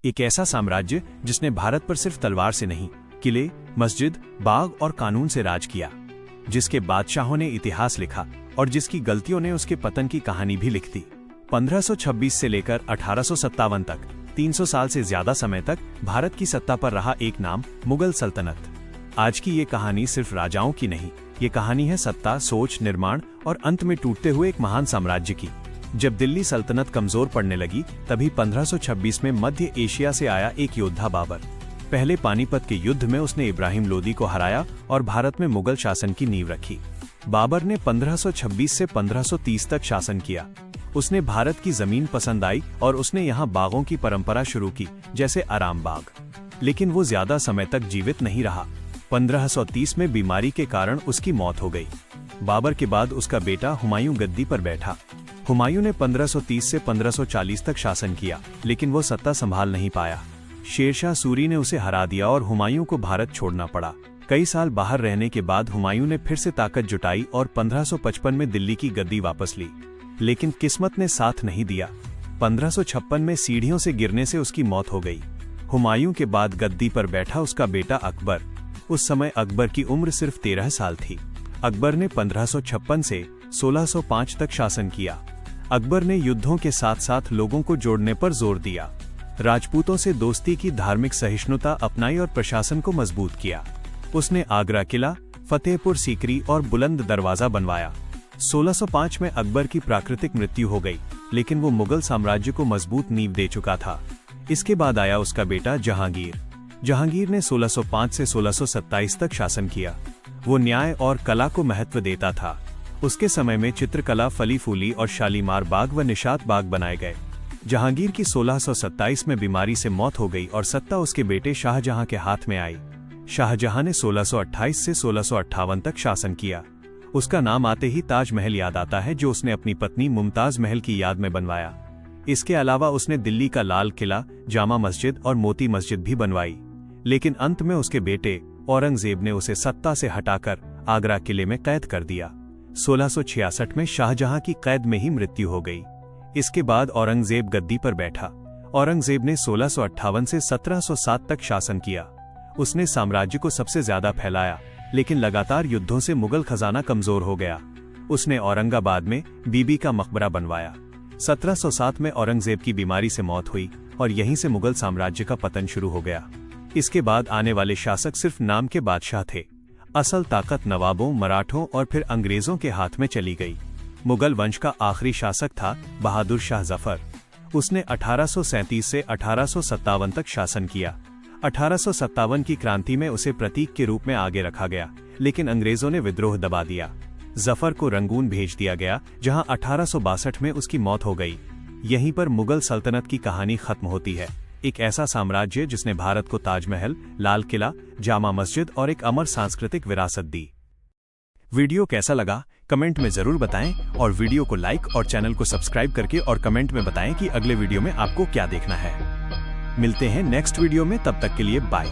एक ऐसा साम्राज्य जिसने भारत पर सिर्फ तलवार से नहीं, किले, मस्जिद, बाग और कानून से राज किया, जिसके बादशाहों ने इतिहास लिखा और जिसकी गलतियों ने उसके पतन की कहानी भी लिख दी। 1526 से लेकर 1857 तक 300 साल से ज्यादा समय तक भारत की सत्ता पर रहा एक नाम मुगल सल्तनत। आज की ये कहानी सिर्फ राजाओं की नहीं, ये कहानी है सत्ता, सोच, निर्माण और अंत में टूटते हुए एक महान साम्राज्य की। जब दिल्ली सल्तनत कमजोर पड़ने लगी, तभी 1526 में मध्य एशिया से आया एक योद्धा बाबर। पहले पानीपत के युद्ध में उसने इब्राहिम लोदी को हराया और भारत में मुगल शासन की नींव रखी। बाबर ने 1526 से 1530 तक शासन किया। उसने भारत की जमीन पसंद आई और उसने यहाँ बागों की परंपरा शुरू की, जैसे आराम बाग। लेकिन वो ज्यादा समय तक जीवित नहीं रहा। 1530 में बीमारी के कारण उसकी मौत हो गई। बाबर के बाद उसका बेटा हुमायूं गद्दी पर बैठा। हुमायूं ने 1530 से 1540 तक शासन किया, लेकिन वो सत्ता संभाल नहीं पाया। शेरशाह सूरी ने उसे हरा दिया और हुमायूं को भारत छोड़ना पड़ा। कई साल बाहर रहने के बाद हुमायूं ने फिर से ताकत जुटाई और 1555 में दिल्ली की गद्दी वापस ली, लेकिन किस्मत ने साथ नहीं दिया। 1556 में सीढ़ियों से गिरने से उसकी मौत हो गई। हुमायूं के बाद गद्दी पर बैठा उसका बेटा अकबर। उस समय अकबर की उम्र सिर्फ 13 साल थी। अकबर ने 1556 से 1605 तक शासन किया। अकबर ने युद्धों के साथ साथ लोगों को जोड़ने पर जोर दिया। राजपूतों से दोस्ती की, धार्मिक सहिष्णुता अपनाई और प्रशासन को मजबूत किया। उसने आगरा किला, फतेहपुर सीकरी और बुलंद दरवाजा बनवाया। 1605 में अकबर की प्राकृतिक मृत्यु हो गई, लेकिन वो मुगल साम्राज्य को मजबूत नींव दे चुका था। इसके बाद आया उसका बेटा जहांगीर। जहांगीर ने 1605 से 1627 तक शासन किया। वो न्याय और कला को महत्व देता था। उसके समय में चित्रकला, फली फूली और शालीमार बाग व निशात बाग बनाए गए। जहांगीर की 1627 में बीमारी से मौत हो गई और सत्ता उसके बेटे शाहजहां के हाथ में आई। शाहजहां ने 1628 से 1658 तक शासन किया। उसका नाम आते ही ताजमहल याद आता है, जो उसने अपनी पत्नी मुमताज महल की याद में बनवाया। इसके अलावा उसने दिल्ली का लाल किला, जामा मस्जिद और मोती मस्जिद भी बनवाई। लेकिन अंत में उसके बेटे औरंगजेब ने उसे सत्ता से हटाकर आगरा किले में कैद कर दिया। 1666 में शाहजहां की कैद में ही मृत्यु हो गई। इसके बाद औरंगजेब गद्दी पर बैठा। औरंगजेब ने 1658 से 1707 तक शासन किया। उसने साम्राज्य को सबसे ज्यादा फैलाया, लेकिन लगातार युद्धों से मुगल खजाना कमजोर हो गया। उसने औरंगाबाद में बीबी का मकबरा बनवाया। 1707 में औरंगजेब की बीमारी से मौत हुई और यहीं से मुगल साम्राज्य का पतन शुरू हो गया। इसके बाद आने वाले शासक सिर्फ नाम के बादशाह थे। असल ताकत नवाबों, मराठों और फिर अंग्रेजों के हाथ में चली गई। मुगल वंश का आखिरी शासक था बहादुर शाह जफर। उसने 1837 से 1857 तक शासन किया। 1857 की क्रांति में उसे प्रतीक के रूप में आगे रखा गया, लेकिन अंग्रेजों ने विद्रोह दबा दिया। जफर को रंगून भेज दिया गया, जहां 1862 में उसकी मौत हो गई। यहीं पर मुगल सल्तनत की कहानी खत्म होती है। एक ऐसा साम्राज्य जिसने भारत को ताजमहल, लाल किला, जामा मस्जिद और एक अमर सांस्कृतिक विरासत दी। वीडियो कैसा लगा कमेंट में जरूर बताएं और वीडियो को लाइक और चैनल को सब्सक्राइब करके और कमेंट में बताएं कि अगले वीडियो में आपको क्या देखना है। मिलते हैं नेक्स्ट वीडियो में, तब तक के लिए बाय।